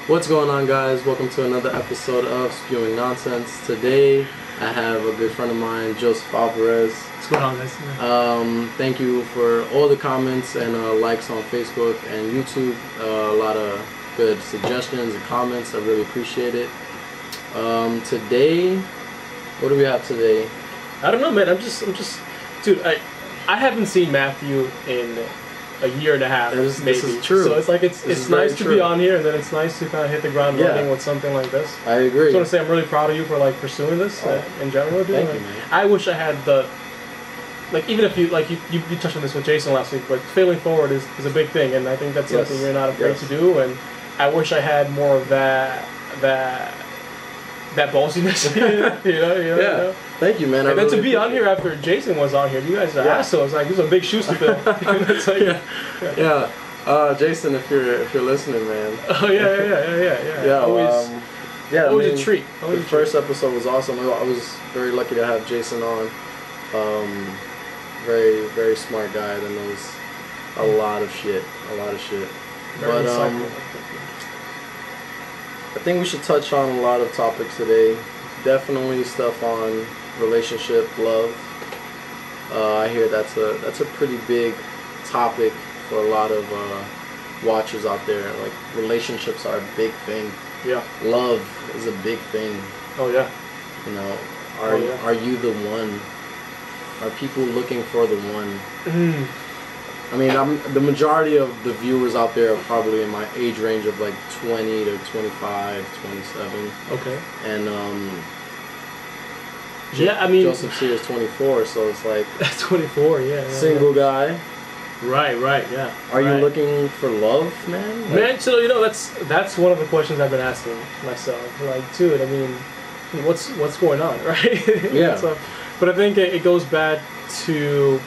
What's going on, guys? Welcome to another episode of Spewing Nonsense. Today I have a good friend of mine, Joseph Alvarez. What's going on, guys? Thank you for all the comments and likes on Facebook and YouTube. A lot of good suggestions and comments. I really appreciate it. Today, what do we have today? I don't know, man. I'm just, dude. I haven't seen Matthew in a year and a half. This maybe. is true. So it's like it's nice to be on here, and then it's nice to kind of hit the ground running with something like this. I agree. I just want to say I'm really proud of you for like pursuing this in general, dude. Thank you, man. I wish I had the even if you touched on this with Jason last week, but failing forward is a big thing, and I think that's something you're not afraid to do. And I wish I had more of that ballsiness. you know? Thank you, man. And then to be on here after Jason was on here, you guys are assholes. Like, these are big shoes to fill. It's like, Jason, if you're listening, man. Oh yeah. Always a treat. The first episode was awesome. I was very lucky to have Jason on. Very, very smart guy that knows a lot of shit. Very I think we should touch on a lot of topics today. Definitely stuff on relationship, love. I hear that's a pretty big topic for a lot of watchers out there. Like, relationships are a big thing. Yeah. Love is a big thing. Oh yeah. You know, are you the one? Are people looking for the one? I mean, the majority of the viewers out there are probably in my age range of like 20 to 25, 27. Okay. And I mean, Joseph here is 24, so it's like 24. Yeah. Single guy. Right. Yeah. Are you looking for love, man? Like, man, so that's one of the questions I've been asking myself. Like, dude, I mean, what's going on, right? Yeah. So, but I think it goes back to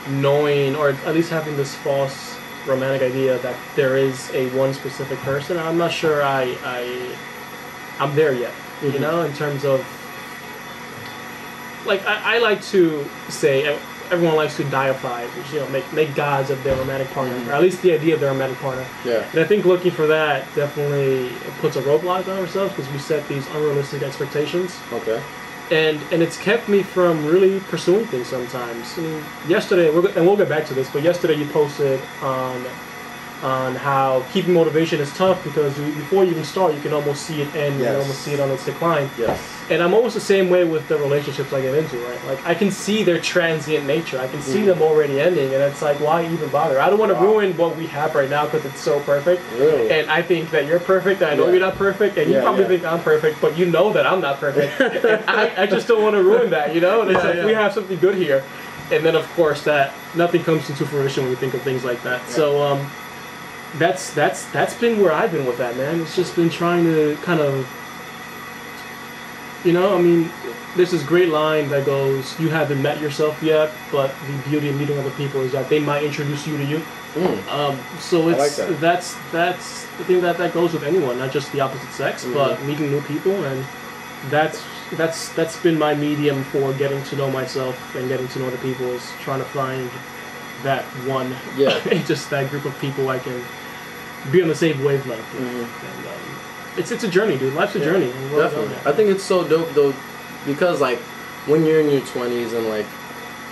knowing, or at least having this false romantic idea that there is a one specific person. I'm not sure I'm there yet. Mm-hmm. You know, in terms of, like, I like to say, everyone likes to deify, which, make gods of their romantic partner, or at least the idea of their romantic partner. Yeah. And I think looking for that definitely puts a roadblock on ourselves, because we set these unrealistic expectations. Okay. And it's kept me from really pursuing things sometimes. I mean, yesterday, and we'll get back to this, but yesterday you posted on how keeping motivation is tough, because before you even start, you can almost see it end, you can almost see it on its decline. Yes. And I'm almost the same way with the relationships I get into, right? Like, I can see their transient nature. I can see them already ending, and it's like, why even bother? I don't want to ruin what we have right now because it's so perfect. Really? And I think that you're perfect, and I know you're not perfect, and you probably think I'm perfect, but you know that I'm not perfect. And I just don't want to ruin that, you know? And it's like, we have something good here. And then, of course, that nothing comes into fruition when you think of things like that. Yeah. So, that's been where I've been with that, man. It's just been trying to kind of, I mean, there's this great line that goes, you haven't met yourself yet, but the beauty of meeting other people is that they might introduce you to you. So it's, I like that's the thing that goes with anyone, not just the opposite sex, but meeting new people. And that's been my medium for getting to know myself and getting to know other people, is trying to find that one. Yeah. Just that group of people I can be on the same wavelength. And, it's a journey, dude. Life's a journey. Definitely. I think it's so dope, though, because, like, when you're in your 20s and, like,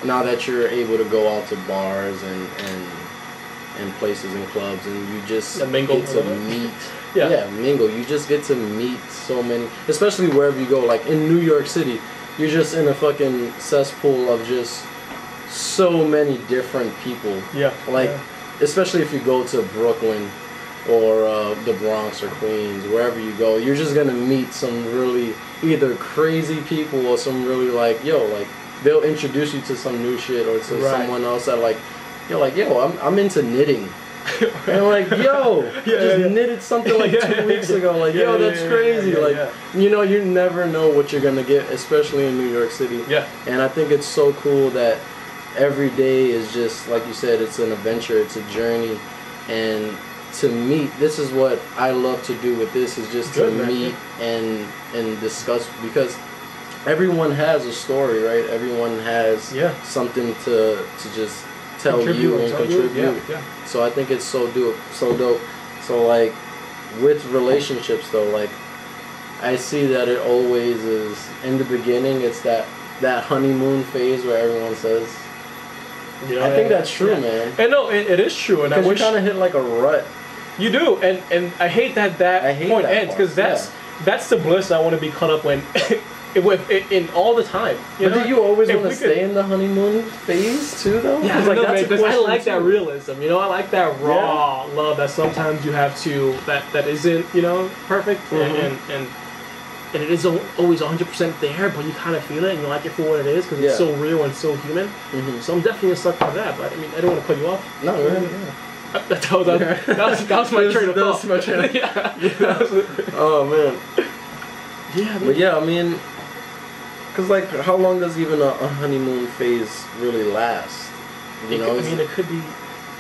now that you're able to go out to bars and places and clubs, and you just mingle get to meet. Mingle. You just get to meet so many, especially wherever you go. Like, in New York City, you're just in a fucking cesspool of just so many different people. Yeah. Like, especially if you go to Brooklyn or the Bronx or Queens, wherever you go, you're just gonna meet some really either crazy people or some really like they'll introduce you to some new shit, or to someone else that I'm into knitting. And I'm like, knitted something like 2 weeks ago. Like, that's crazy. You never know what you're gonna get, especially in New York City. Yeah. And I think it's so cool that every day is just, like you said, it's an adventure, it's a journey, and to meet, this is what I love to do with this, is just to meet and discuss, because everyone has a story, right? Everyone has something to just tell you and contribute. Yeah. So I think it's so dope. So like, with relationships though, like I see that it always is in the beginning. It's that honeymoon phase where everyone says. You know, I think that's true, man. And no, it is true, and I wish you kind of hit like a rut. You do, and I hate that point ends because that's the bliss I want to be caught up in all the time. But do you always want to stay in the honeymoon phase too, though? Yeah, like because I like that realism. You know, I like that raw love that sometimes you have to that isn't perfect and it isn't always 100% there, but you kind of feel it and you like it for what it is because it's so real and so human. So I'm definitely a sucker for that. But I mean, I don't want to cut you off. No, really. That was my train of thought. My train. Oh man. Yeah, but I mean, because like, how long does even a honeymoon phase really last? I mean, it could be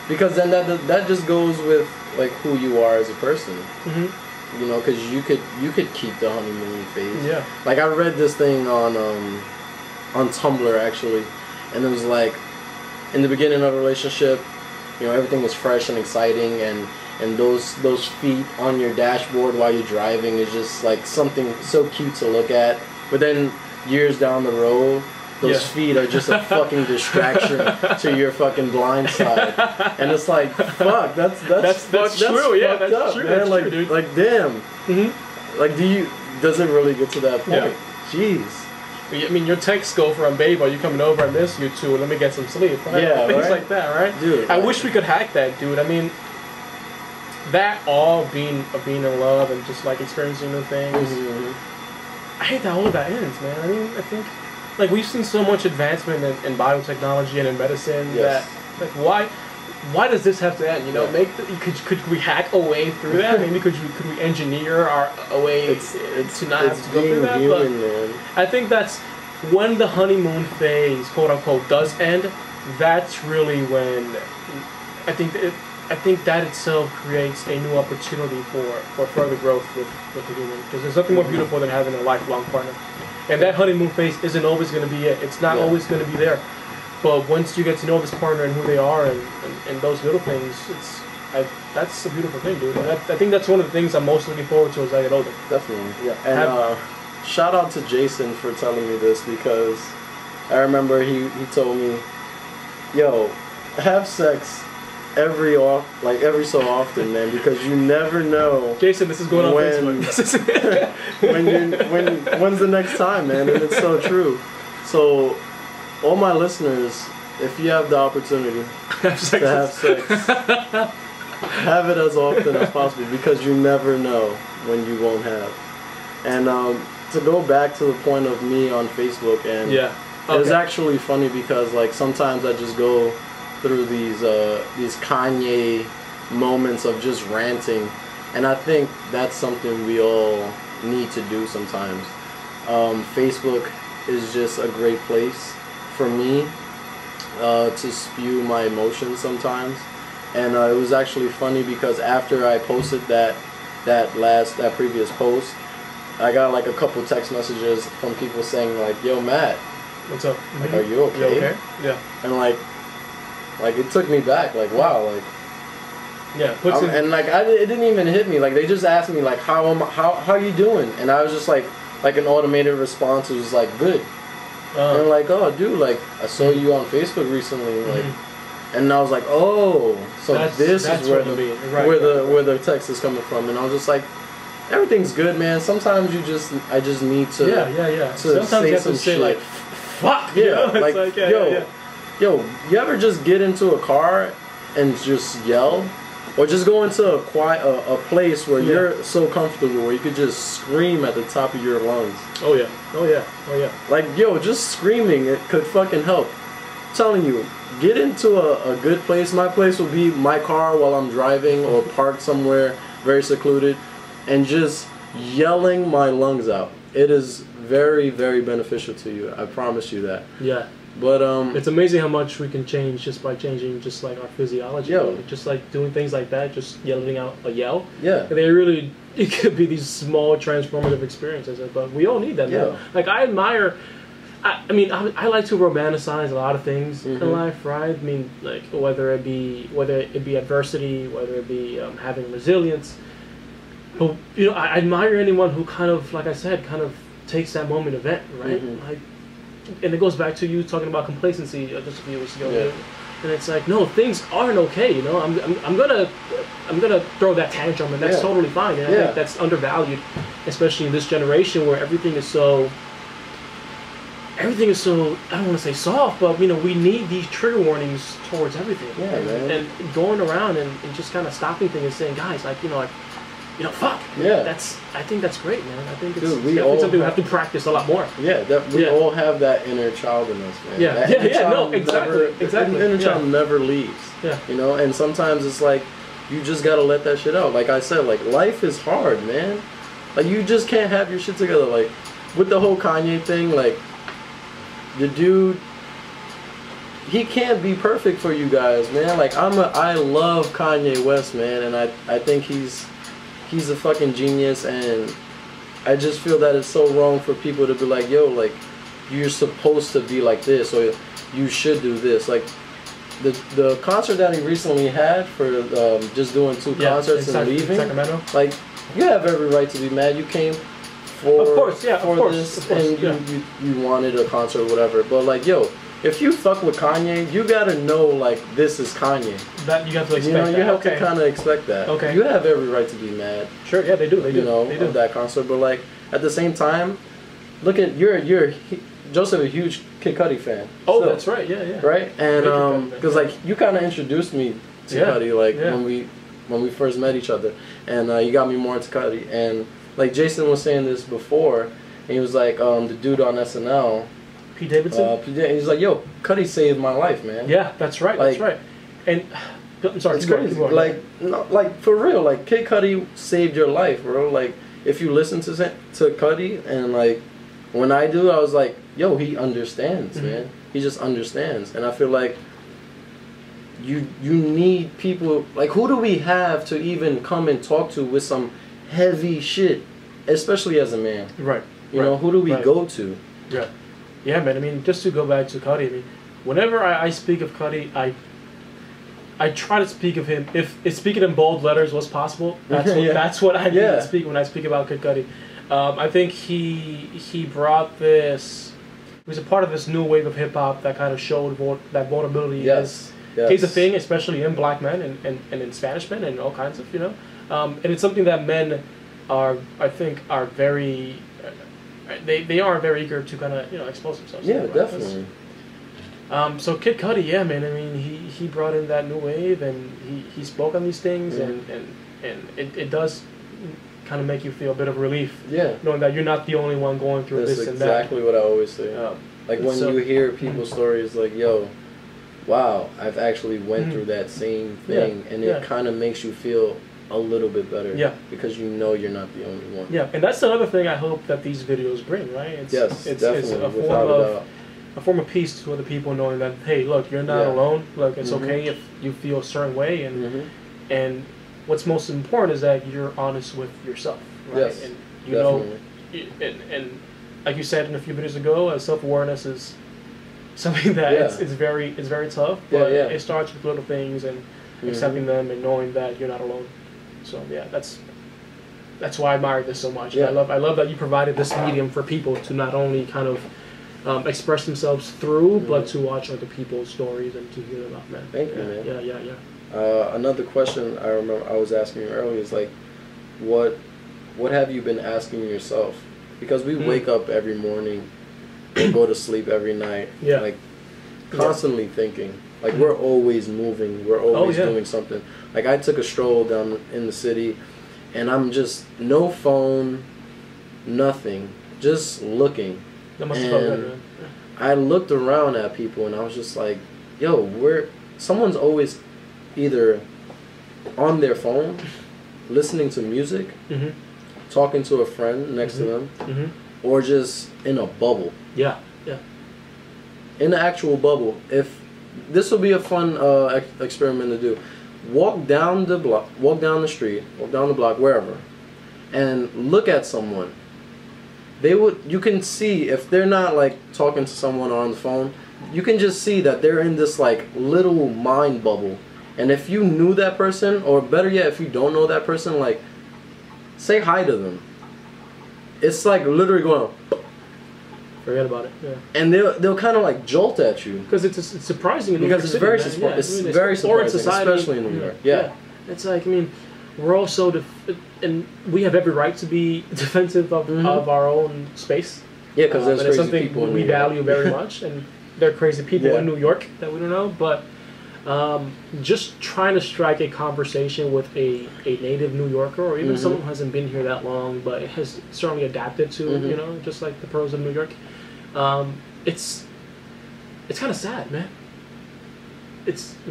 because then that just goes with like who you are as a person. You know, because you could keep the honeymoon phase. Yeah. Like I read this thing on Tumblr actually, and it was like, in the beginning of a relationship, everything is fresh and exciting, and those feet on your dashboard while you're driving is just like something so cute to look at. But then years down the road, those feet are just a fucking distraction to your fucking blind side, and it's like, fuck, that's true. Yeah, that's true. Man. That's true, dude. Like, damn. Like, does it really get to that point? Yeah. Jeez. I mean, your texts go from, babe, are you coming over? I miss you too. Let me get some sleep. Right? Yeah, things like that, right? Dude, I wish we could hack that, dude. I mean, that all being in love and just like experiencing new things. I hate that all of that ends, man. I mean, I think. Like, we've seen so much advancement in biotechnology and in medicine that, like, why does this have to end? Could we hack a way through that? Maybe could we engineer a way to not have to go through that? Human, man. I think that's when the honeymoon phase, quote unquote, does end. That's really when I think that itself creates a new opportunity for further growth with the human. Because there's nothing more beautiful than having a lifelong partner. And that honeymoon phase isn't always going to be it. It's not always going to be there. But once you get to know this partner and who they are and those little things, that's a beautiful thing, dude. And I think that's one of the things I'm most looking forward to as I get older. Definitely, yeah. And shout out to Jason for telling me this, because I remember he told me, yo, have sex every so often, man, because you never know. Jason, this is going on Facebook. when's the next time, man? And it's so true. So, all my listeners, if you have the opportunity to have sex, have it as often as possible, because you never know when you won't have. And to go back to the point of me on Facebook, and it was actually funny because like sometimes I just go through these Kanye moments of just ranting, and I think that's something we all need to do sometimes. Facebook is just a great place for me to spew my emotions sometimes, and it was actually funny because after I posted that previous post, I got like a couple text messages from people saying like, "Yo, Matt, what's up? Like, are you okay?" You okay? Yeah. And like it took me back, like, wow, like, yeah, and like it didn't even hit me. Like they just asked me like, how you doing? And I was just like an automated response was like, good. And I'm like, oh, dude, like I saw you on Facebook recently, like, and I was like, oh, so this is where the text is coming from, and I was just like, everything's good, man. Sometimes I just need to to sometimes say you have some to say shit. like, fuck, like yo, you ever just get into a car and just yell? Or just go into a place where you're so comfortable where you could just scream at the top of your lungs. Oh yeah. Like, yo, just screaming, it could fucking help. I'm telling you, get into a good place. My place will be my car while I'm driving or parked somewhere very secluded, and just yelling my lungs out. It is very, very beneficial to you. I promise you that. Yeah. But it's amazing how much we can change just by changing just like our physiology. Just like doing things like that, just yelling out a yell. Yeah. And it could be these small transformative experiences, but we all need them. Yeah. Like I admire. I mean, I like to romanticize a lot of things in life, right? I mean, like whether it be adversity, whether it be having resilience. But I admire anyone who kind of, like I said, kind of takes that moment event, right? Like, and it goes back to you talking about complacency just a few weeks ago. Yeah. And it's like, no, things aren't okay. I'm gonna throw that tantrum, and that's totally fine. And I think that's undervalued, especially in this generation where everything is so. I don't want to say soft, but we need these trigger warnings towards everything. Yeah, man. And going around and just kind of stopping things and saying, guys, fuck. Yeah. I think that's great, man. I think it's Dude, definitely something we have to practice a lot more. Yeah, we all have that inner child in us, man. Yeah, exactly. Inner child never leaves. Yeah. And sometimes it's like, you just gotta let that shit out. Like I said, like, life is hard, man. Like, you just can't have your shit together. Like, with the whole Kanye thing, like, the dude, he can't be perfect for you guys, man. Like, I love Kanye West, man, and I think he's a fucking genius, and I just feel that it's so wrong for people to be like, yo, like, you're supposed to be like this, or you should do this. Like, the concert that he recently had for just doing two concerts and leaving, Sacramento. like, you have every right to be mad. You came for this, and you wanted a concert or whatever. But like, yo, if you fuck with Kanye, you gotta know, like, this is Kanye. That you have to expect. You have to kind of expect that. Okay. You have every right to be mad. Sure. Yeah, they do. They do. Of that concert. But like, at the same time, look at Joseph, a huge Kid Cudi fan. Oh, that's right. Yeah. Right, and because like you kind of introduced me to Cudi, like when we first met each other, and you got me more into Cudi, and like Jason was saying this before, and he was like, the dude on SNL. Pete Davidson? He's like, yo, Cudi saved my life, man. Yeah, that's right, like, that's right. And, I'm sorry, it's crazy. Like, for real, like, Kid Cudi saved your life, bro. Like, if you listen to Cudi, and like, when I do, I was like, yo, he understands, man. He just understands. And I feel like you need people, like, who do we have to even come and talk to with some heavy shit, especially as a man? Right. You know, who do we go to? Yeah. Yeah, man. I mean, just to go back to Cudi, I mean, whenever I speak of Cudi, I try to speak of him. If speaking in bold letters was possible, that's what I mean to speak when I speak about Kid Cudi. I think he brought this. He was a part of this new wave of hip hop that kind of showed that vulnerability is a thing, especially in black men and in Spanish men and all kinds of and it's something that men are very. They are very eager to kind of expose themselves. Yeah, definitely. So Kid Cudi, yeah, man. I mean, he brought in that new wave, and he spoke on these things, and it does kind of make you feel a bit of relief. Yeah. Knowing that you're not the only one going through this and that. That's exactly what I always say. Like when you hear people's stories, like, yo, wow, I've actually went through that same thing, and it kind of makes you feel a little bit better. Yeah. Because you know you're not the only one. Yeah, and that's another thing I hope that these videos bring, right? It's definitely. A form of peace to other people, knowing that, hey, look, you're not alone. Look, it's okay if you feel a certain way, and what's most important is that you're honest with yourself, right? Yes, and you know, and like you said a few videos ago, self-awareness is something that it's very tough, but it starts with little things and accepting them and knowing that you're not alone. So yeah, that's why I admire this so much. Yeah. I love that you provided this medium for people to not only kind of express themselves through, but to watch other people's stories and to hear them out, man. Thank you, man. Yeah. Another question I remember I was asking you earlier is like, what have you been asking yourself? Because we wake up every morning and go to sleep every night, like constantly thinking. Like we're always moving, we're always doing something. Like I took a stroll down in the city, and I'm just no phone, nothing, just looking. That must have felt good, man. I looked around at people, and I was just like, yo, someone's always either on their phone, listening to music, talking to a friend next to them, or just in a bubble. Yeah. In the actual bubble. If this will be a fun experiment to do. Walk down the block, walk down the street, walk down the block, wherever, and look at someone. You can see if they're not like talking to someone on the phone, you can just see that they're in this like little mind bubble. And if you knew that person, or better yet, if you don't know that person, like say hi to them. It's like literally going. Forget about it. Yeah. And they'll kind of like jolt at you because it's surprising in New because York it's City, very man. very surprising, society, especially in New York. Yeah. It's like, I mean, we're also and we have every right to be defensive of our own space. Yeah, because there's crazy something people in we New York. value very much, and there are crazy people in New York that we don't know. But just trying to strike a conversation with a native New Yorker, or even someone who hasn't been here that long, but has certainly adapted to you know, just like the pros of New York. It's kind of sad, man.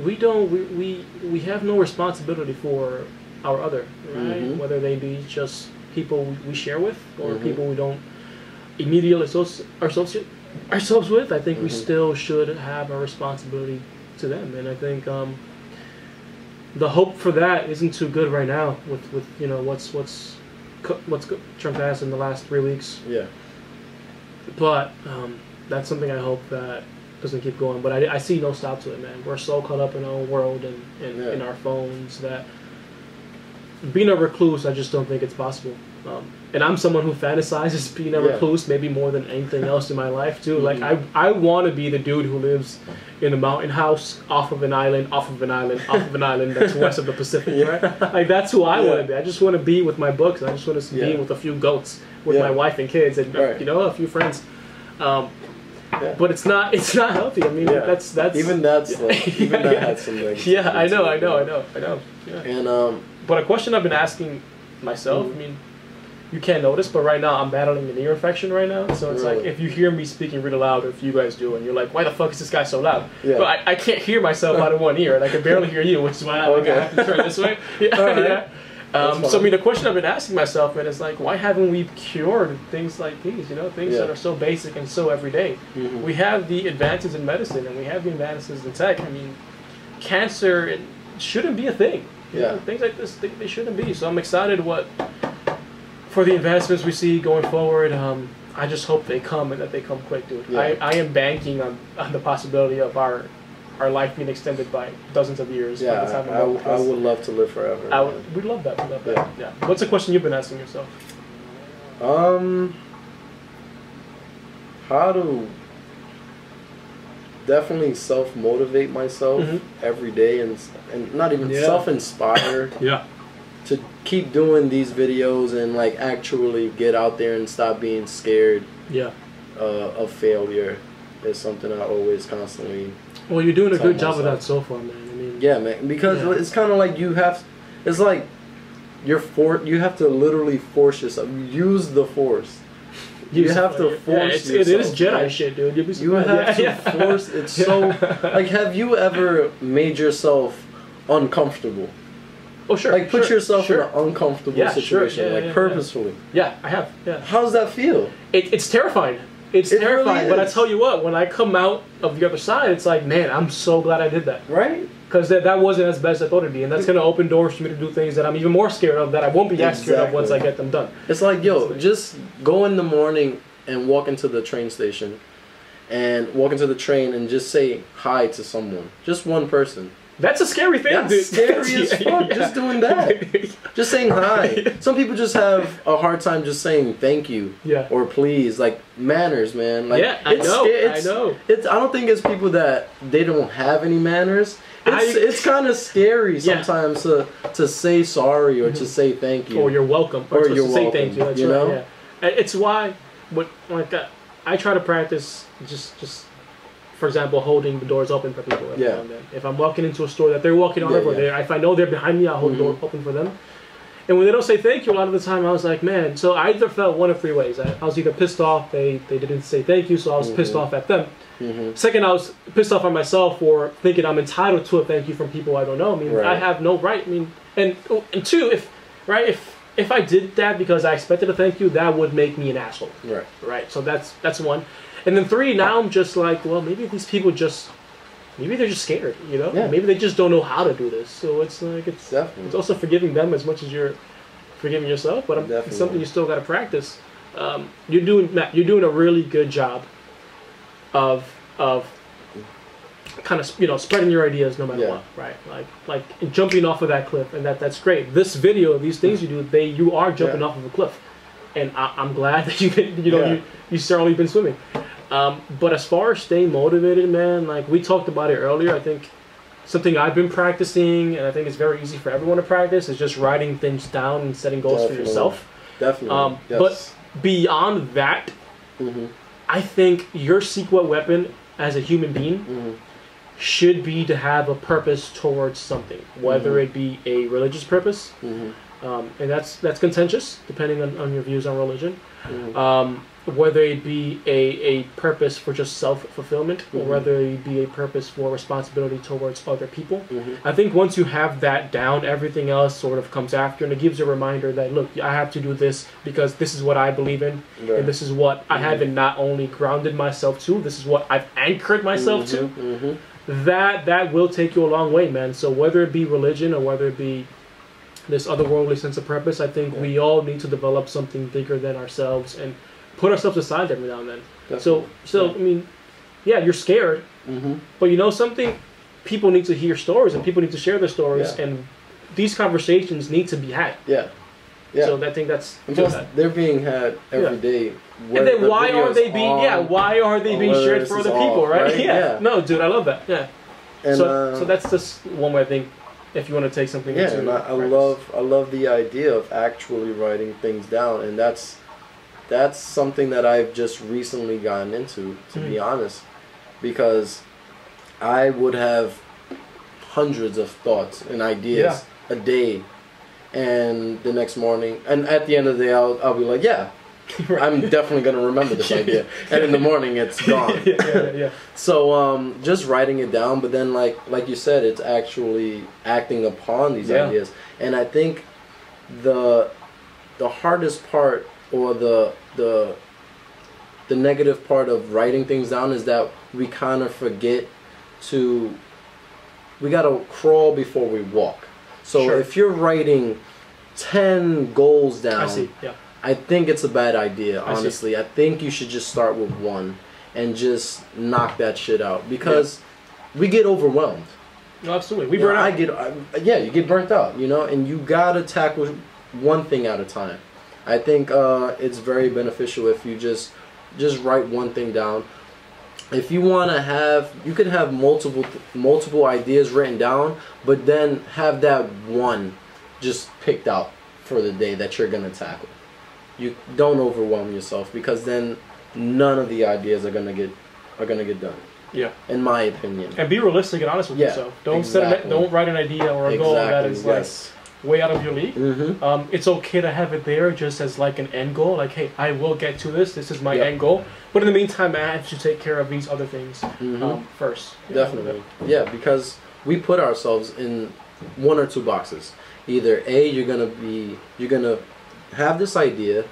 We have no responsibility for our other, right? Whether they be just people we share with or people we don't immediately associate ourselves with. I think we still should have a responsibility to them, and I think the hope for that isn't too good right now with you know what's Trump has in the last 3 weeks. Yeah. But that's something I hope that doesn't keep going. But I see no stop to it, man. We're so caught up in our own world and in our phones that being a recluse, I just don't think it's possible. And I'm someone who fantasizes being a recluse maybe more than anything else in my life too. Like I want to be the dude who lives in a mountain house off of an island that's west of the Pacific, right? Like that's who I want to be. I just want to be with my books. I just want to be with a few goats, with my wife and kids, and you know, a few friends. But it's not healthy. I mean, that's even that had some negativity. Yeah, I know. Yeah. And but a question I've been asking myself, I mean, you can't notice, but right now I'm battling an ear infection right now. So it's like if you hear me speaking really loud, or if you guys do, and you're like, why the fuck is this guy so loud? Yeah. But I can't hear myself out of one ear, and I can barely hear you, which is why I have to turn this way. So I mean, the question I've been asking myself, man, is like, why haven't we cured things like these? You know, things that are so basic and so everyday. We have the advances in medicine, and we have the advances in tech. I mean, cancer shouldn't be a thing. You know, things like this, they shouldn't be. So I'm excited for the advancements we see going forward. I just hope they come and that they come quick, dude. I am banking on the possibility of our life being extended by dozens of years. Yeah, I would love to live forever. We'd love that. Yeah. What's a question you've been asking yourself? How to definitely self-motivate myself every day and not even self-inspire to keep doing these videos and like actually get out there and stop being scared of failure is something I always constantly you're doing a good job of that so far, man. I mean, man, because it's kind of like you have to literally force yourself, use the force. You have to force yourself. It is Jedi shit, dude. You have to force. It's so like, have you ever made yourself uncomfortable? Oh sure. Like put yourself in an uncomfortable situation, purposefully. Yeah, I have. Yeah. How does that feel? It's terrifying. It's terrifying. Really, but I tell you what, when I come out of the other side, it's like, man, I'm so glad I did that. Right. Because that wasn't as bad as I thought it'd be, and that's gonna open doors for me to do things that I'm even more scared of, that I won't be as scared of once I get them done. It's like, just go in the morning and walk into the train station, and walk into the train and just say hi to someone, just one person. That's a scary thing, dude. That's scary as fuck. Just doing that, just saying hi. Some people just have a hard time just saying thank you or please, like manners, man. Like, I know. I don't think it's people that they don't have any manners. It's kind of scary sometimes to say sorry or to say thank you. Or you're welcome. Or you're welcome. Say thank you. That's right. Yeah. It's why, I try to practice just for example, holding the doors open for people every now and then. If I'm walking into a store that they're walking on if I know they're behind me, I'll hold the door open for them. And when they don't say thank you, a lot of the time I was like, man. So I either felt one of three ways. I was either pissed off they didn't say thank you, so I was pissed off at them. Second, I was pissed off at myself for thinking I'm entitled to a thank you from people I don't know. I mean, I have no right. I mean, and two, if I did that because I expected a thank you, that would make me an asshole. Right. So that's one. And then three, now I'm just like, well, maybe these people maybe they're just scared, you know? Maybe they just don't know how to do this. So it's like, it's also forgiving them as much as you're forgiving yourself, but it's something you still got to practice. You're doing a really good job of kind of, you know, spreading your ideas no matter what, right? Like jumping off of that cliff, and that's great. This video, these things you do, you are jumping off of a cliff, and I'm glad that you certainly been swimming. But as far as staying motivated, man, like we talked about it earlier, I think something I've been practicing, and I think it's very easy for everyone to practice, is just writing things down and setting goals for yourself. Definitely. Yes. But beyond that, I think your secret weapon as a human being should be to have a purpose towards something, whether it be a religious purpose, and that's contentious depending on your views on religion, whether it be a purpose for just self-fulfillment, or whether it be a purpose for responsibility towards other people. I think once you have that down, everything else sort of comes after, and it gives you a reminder that, look, I have to do this because this is what I believe in, and this is what I haven't not only grounded myself to, this is what I've anchored myself to. That will take you a long way, man. So whether it be religion or whether it be this otherworldly sense of purpose, I think we all need to develop something bigger than ourselves and put ourselves aside every now and then. Definitely. So I mean, yeah, you're scared, but you know something? People need to hear stories, and people need to share their stories, and these conversations need to be had. Yeah. So I think that's they're being had every day. And then why are they being why are they being shared for other people, right? Yeah. No, dude, I love that. Yeah. And so that's just one way I think, if you want to take something into and I love the idea of actually writing things down, and that's something that I've just recently gotten into, to be honest, because I would have hundreds of thoughts and ideas a day, and the next morning, and at the end of the day, I'll be like, I'm definitely going to remember this idea, and in the morning it's gone. So just writing it down, but then like you said, it's actually acting upon these ideas, and I think the hardest part, or the negative part of writing things down, is that we kind of forget we gotta crawl before we walk. So if you're writing 10 goals down, I think it's a bad idea, honestly. I think you should just start with one and just knock that shit out, because we get overwhelmed. No, absolutely. We burn out. You get burnt out, you know, and you gotta tackle one thing at a time. I think it's very beneficial if you just write one thing down. If you want to have, you can have multiple ideas written down, but then have that one just picked out for the day that you're gonna tackle. You don't overwhelm yourself, because then none of the ideas are gonna get done. Yeah. In my opinion. And be realistic and honest with yourself. Don't write an idea or a goal that is like way out of your league. It's okay to have it there just as like an end goal. Like, hey, I will get to this. This is my end goal. But in the meantime, I have to take care of these other things first. Definitely. Yeah, because we put ourselves in one or two boxes. Either A, you're gonna have this idea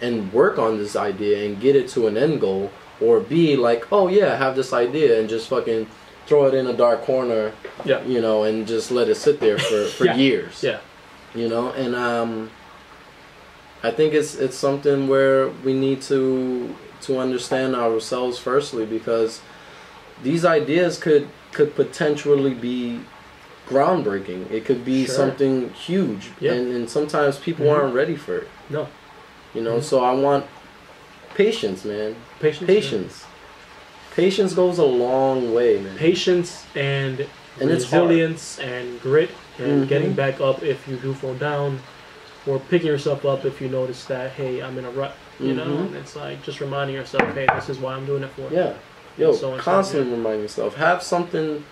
and work on this idea and get it to an end goal, or B, like, oh yeah, I have this idea and just fucking throw it in a dark corner, you know, and just let it sit there for years. You know, and I think it's something where we need to understand ourselves firstly, because these ideas could potentially be groundbreaking. It could be something huge, and sometimes people aren't ready for it. No. You know, so I want patience, man. Patience. Patience goes a long way, man. Patience and resilience and grit, and getting back up if you do fall down, or picking yourself up if you notice that, hey, I'm in a rut, you know, and it's like just reminding yourself, hey, this is what I'm doing it for. Yeah. Constantly remind yourself. Have something,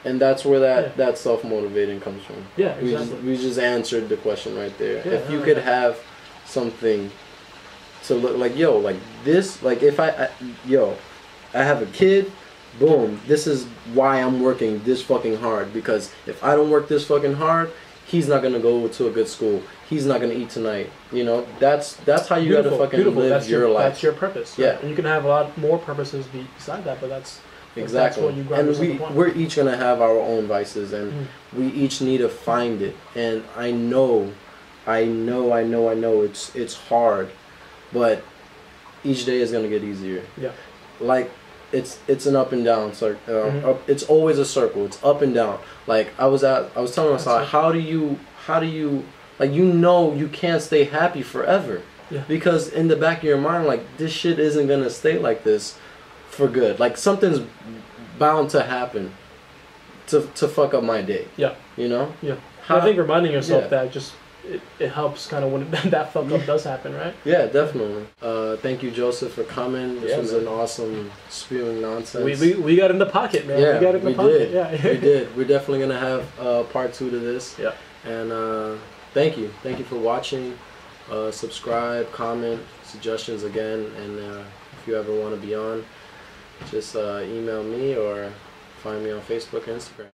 and that's where that self-motivating comes from. Yeah, exactly. We just answered the question right there. Yeah, if you could have something to look like, like this, like if I have a kid, boom, this is why I'm working this fucking hard, because if I don't work this fucking hard, he's not gonna go to a good school. He's not gonna eat tonight. You know, that's how you gotta fucking live your life. That's your purpose. Right? Yeah, and you can have a lot more purposes beside that, but that's exactly. That's what you we're each gonna have our own vices, and we each need to find it. And I know, it's hard, but each day is gonna get easier. Yeah. Like it's an up and down circle. It's always a circle. It's up and down. Like I was telling myself, how do you like, you can't stay happy forever. Yeah. Because in the back of your mind, like, this shit isn't gonna stay like this for good. Like, something's bound to happen to fuck up my day. Yeah. You know? Yeah. I think reminding yourself that just it helps kind of when that fuck up does happen, right? Yeah, definitely. Thank you, Joseph, for coming. This was an awesome spewing nonsense. We got in the pocket, man. Yeah, we got in the pocket. Did. Yeah, we did. We're definitely gonna have part 2 to this. Yeah. And thank you for watching. Subscribe, comment, suggestions again, and if you ever want to be on, just email me or find me on Facebook or Instagram.